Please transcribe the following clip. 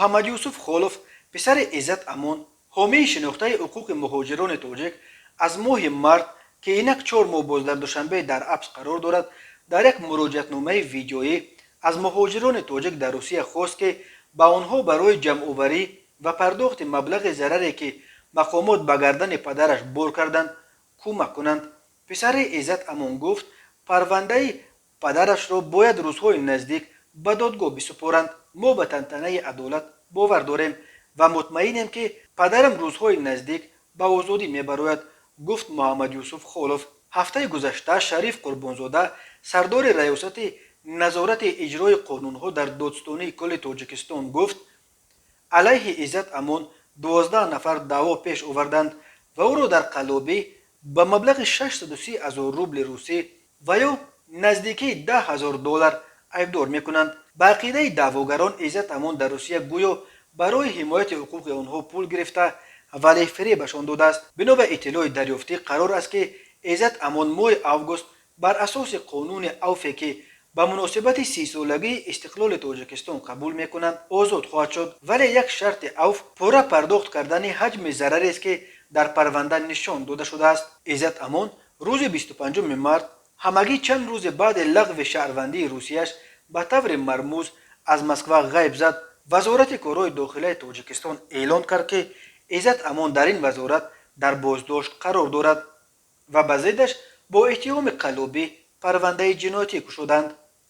محمد یوسف خولف پسر عزت امان حامی شناخته حقوق مهاجران تاجیک از ماه مارت که اینک 4 ماه باز در دوشنبه در اپس قرار دارد در یک مراجعتنامه ویدیویی از مهاجران تاجیک در روسیه خواست که با آنها برای جمع آوری و پرداخت مبلغ ضرری که مقامات به گردن پدرش بار کردند کمک کنند. پسر عزت امان گفت پرونده پدرش را باید روزهای نزدیک به دادگاه بسپارند. ما به تنتنه عدالت باور داریم و مطمئنیم که پدرم روزهای نزدیک به آزادی میبراید، گفت محمد یوسف خولف. هفته گذشته شریف قربانزاده سردار ریاست نظارت اجرای قانونها در دادستانی کل تاجیکستان گفت علیه عزت امان 12 نفر دعوا پیش آوردند و او را در قلابی به مبلغ 630,000 روبل روسی و یا نزدیکی 10,000 دلار ایبدار میکنند. به عقیده دعواگران عزت امان در روسیه گویا برای حمایت حقوق آنها پول گرفته ولی فریبشان داده است. بنا به اطلاع دریافتی قرار است که عزت امان ماه اوگوست بر اساس قانون اوفی که به مناسبت 30 سالگی استقلال تاجیکستان قبول میکنند آزاد خواهد شد، ولی یک شرط اوف پورا پرداخت کردن حجم ضرری است که در پرونده نشان داده شده است. عزت امان روز 25 مارت همگی چند روز بعد لغو شهروندی روسیه‌اش به طور مرموز از مسکو غیب زد. وزارت کارهای داخلی تاجیکستان اعلان کرد که عزت امان در این وزارت در بازداشت قرار دارد و به ضدش با اتهام قلابی پرونده جنایتی گشودند.